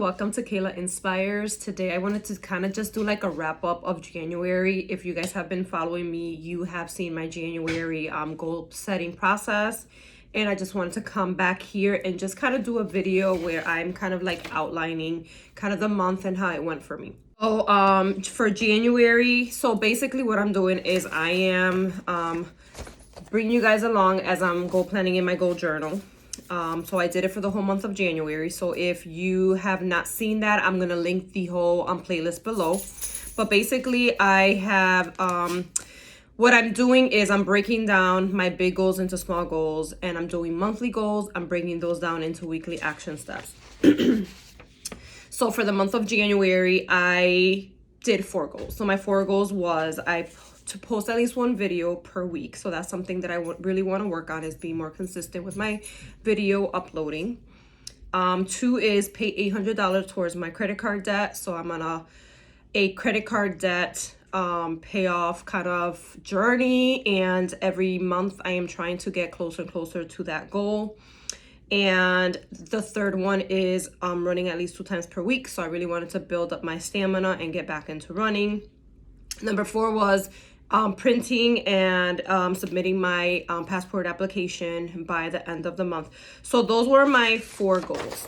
welcome to Kayla Inspires. Today I wanted to kind of just do like a wrap up of January. If you guys have been following me, you have seen my January goal setting process, and I just wanted to come back here and just kind of do a video where I'm kind of like outlining kind of the month and how it went for me. So for January, so basically what I'm doing is I am bringing you guys along as I'm goal planning in my goal journal. So I did it for the whole month of January. So if you have not seen that, I'm going to link the whole playlist below. But basically I have, what I'm doing is I'm breaking down my big goals into small goals, and I'm doing monthly goals. I'm breaking those down into weekly action steps. So for the month of January, I did 4 goals. So my 4 goals was to post at least 1 video per week. So that's something that I really want to work on, is be more consistent with my video uploading. 2 is pay $800 towards my credit card debt. So I'm on a credit card debt payoff kind of journey, and every month I am trying to get closer and closer to that goal. And the 3rd one is running at least 2 times per week. So I really wanted to build up my stamina and get back into running. Number 4 was printing and submitting my passport application by the end of the month. So those were my 4 goals,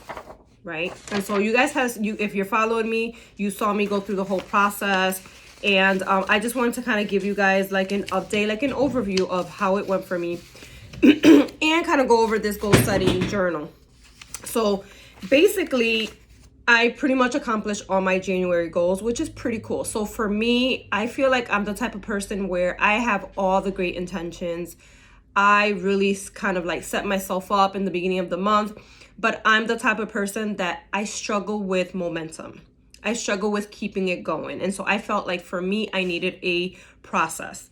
right? And so you guys if you're following me, you saw me go through the whole process. And I just wanted to kind of give you guys like an update, like an overview of how it went for me and kind of go over this goal setting journal. So basically, I pretty much accomplished all my January goals, which is pretty cool. So for me, I feel like I'm the type of person where I have all the great intentions. I really kind of like set myself up in the beginning of the month, but I'm the type of person that I struggle with momentum. I struggle with keeping it going. And so I felt like for me, I needed a process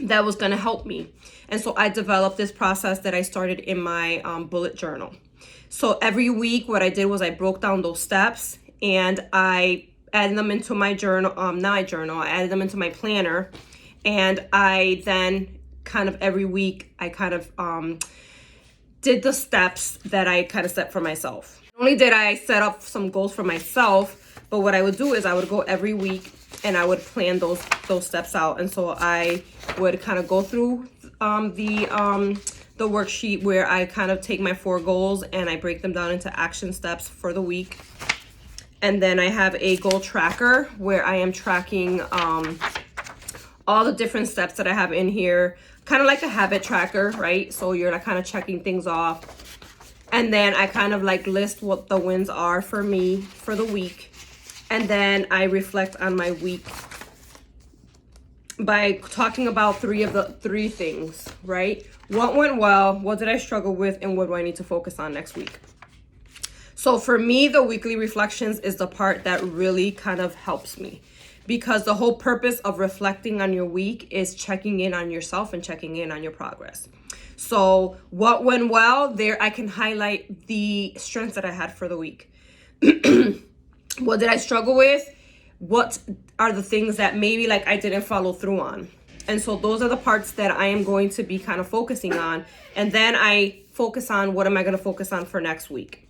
that was going to help me. And so I developed this process that I started in my bullet journal. So every week, what I did was I broke down those steps and I added them into my journal, I added them into my planner. And I then kind of every week, I kind of did the steps that I kind of set for myself. Not only did I set up some goals for myself, but what I would do is I would go every week and I would plan those steps out. And so I would kind of go through the worksheet where I kind of take my 4 goals and I break them down into action steps for the week. And then I have a goal tracker where I am tracking all the different steps that I have in here, kind of like a habit tracker, right? So you're like kind of checking things off. And then I kind of like list what the wins are for me for the week. And then I reflect on my week by talking about 3 things, right? What went well, what did I struggle with, and what do I need to focus on next week? So for me, the weekly reflections is the part that really kind of helps me, because the whole purpose of reflecting on your week is checking in on yourself and checking in on your progress. So what went well, there I can highlight the strengths that I had for the week. What did I struggle with? What are the things that maybe like I didn't follow through on? And so those are the parts that I am going to be kind of focusing on. And then I focus on what am I going to focus on for next week.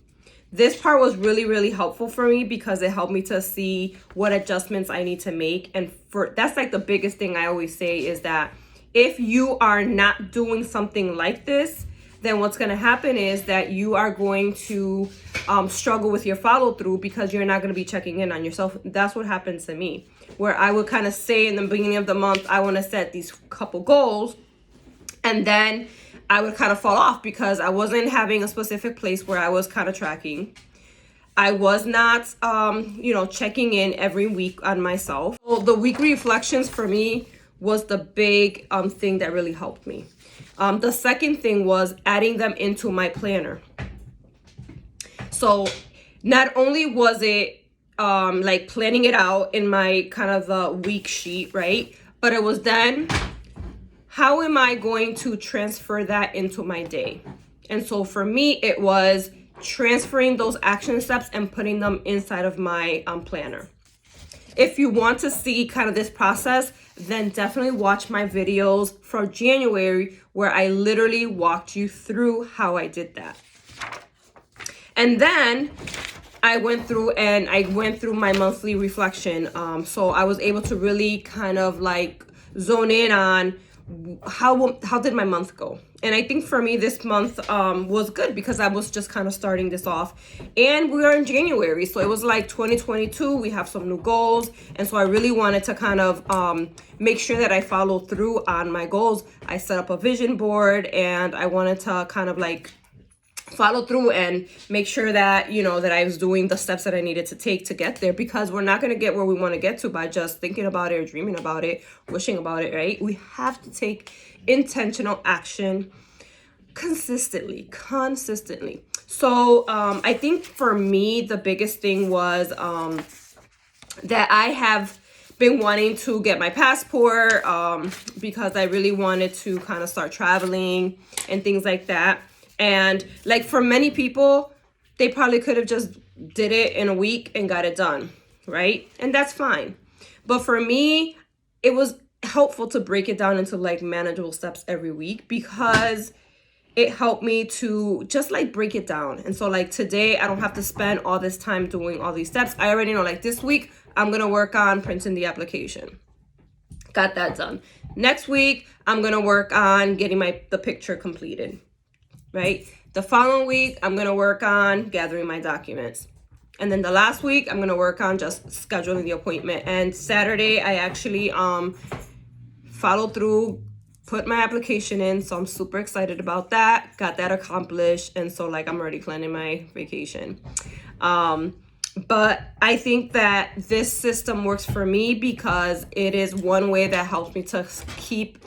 This part was really, really helpful for me because it helped me to see what adjustments I need to make. And that's like the biggest thing I always say is that if you are not doing something like this, then what's going to happen is that you are going to struggle with your follow through because you're not going to be checking in on yourself. That's what happened to me, where I would kind of say in the beginning of the month, I want to set these couple goals. And then I would kind of fall off because I wasn't having a specific place where I was kind of tracking. I was not, checking in every week on myself. So the weekly reflections for me was the big thing that really helped me. The second thing was adding them into my planner. So not only was it like planning it out in my kind of week sheet, right? But it was then, how am I going to transfer that into my day? And so for me, it was transferring those action steps and putting them inside of my planner. If you want to see kind of this process, then definitely watch my videos from January where I literally walked you through how I did that. And then I went through my monthly reflection. So I was able to really kind of like zone in on how did my month go. And I think for me this month was good because I was just kind of starting this off, and we are in January, so it was like 2022, we have some new goals, and so I really wanted to kind of make sure that I follow through on my goals. I set up a vision board, and I wanted to kind of like follow through and make sure that, you know, that I was doing the steps that I needed to take to get there, because we're not going to get where we want to get to by just thinking about it or dreaming about it, wishing about it, right? We have to take intentional action consistently. So I think for me, the biggest thing was that I have been wanting to get my passport because I really wanted to kind of start traveling and things like that. And like for many people, they probably could have just did it in a week and got it done, right? And that's fine. But for me, it was helpful to break it down into like manageable steps every week, because it helped me to just like break it down. And so like today, I don't have to spend all this time doing all these steps. I already know, like this week, I'm going to work on printing the application. Got that done. Next week, I'm going to work on getting the picture completed. Right? The following week, I'm going to work on gathering my documents. And then the last week, I'm going to work on just scheduling the appointment. And Saturday, I actually followed through, put my application in. So I'm super excited about that. Got that accomplished. And so like, I'm already planning my vacation. But I think that this system works for me because it is one way that helps me to keep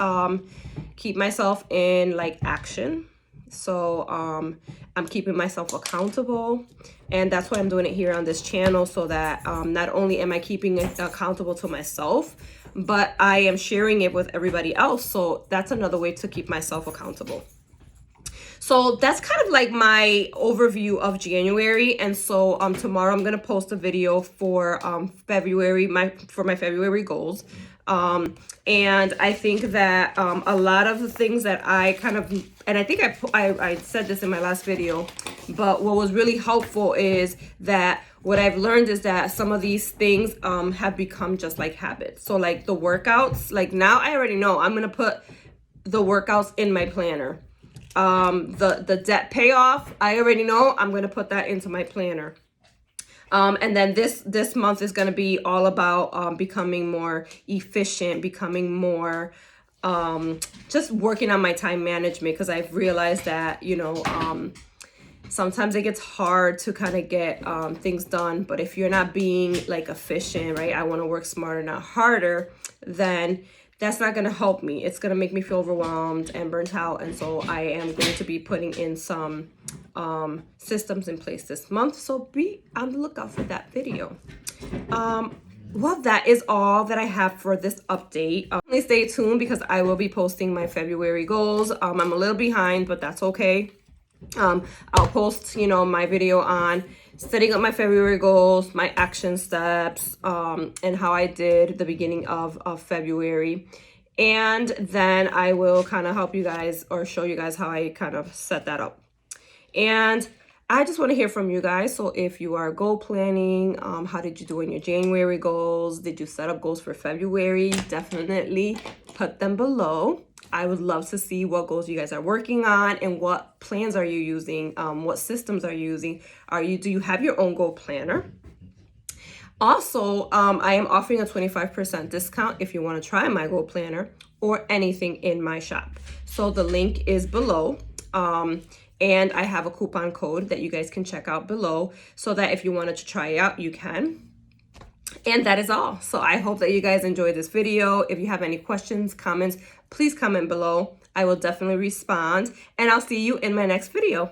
myself in like action. So I'm keeping myself accountable, and that's why I'm doing it here on this channel, so that not only am I keeping it accountable to myself, but I am sharing it with everybody else. So that's another way to keep myself accountable. So that's kind of like my overview of January. And so tomorrow I'm going to post a video for February, my February goals. And I think that a lot of the things that I kind of, and I think I said this in my last video, but what was really helpful is that what I've learned is that some of these things have become just like habits. So like the workouts, like now I already know I'm going to put the workouts in my planner. The debt payoff, I already know I'm going to put that into my planner. And then this month is going to be all about becoming more efficient, becoming more just working on my time management, because I've realized that, you know, sometimes it gets hard to kind of get things done. But if you're not being like efficient, right? I want to work smarter, not harder, then that's not going to help me. It's going to make me feel overwhelmed and burnt out. And so I am going to be putting in some systems in place this month. So be on the lookout for that video. Well, that is all that I have for this update. Please stay tuned because I will be posting my February goals. I'm a little behind, but that's okay. I'll post, you know, my video on setting up my February goals, my action steps, and how I did the beginning of February. And then I will kind of help you guys or show you guys how I kind of set that up. And I just want to hear from you guys. So if you are goal planning, how did you do in your January goals? Did you set up goals for February? Definitely put them below. I would love to see what goals you guys are working on and what plans are you using, what systems are you using. Do you have your own goal planner? Also, I am offering a 25% discount if you want to try my goal planner or anything in my shop. So the link is below. And I have a coupon code that you guys can check out below, so that if you wanted to try it out, you can. And that is all. So I hope that you guys enjoyed this video. If you have any questions, comments, please comment below. I will definitely respond, and I'll see you in my next video.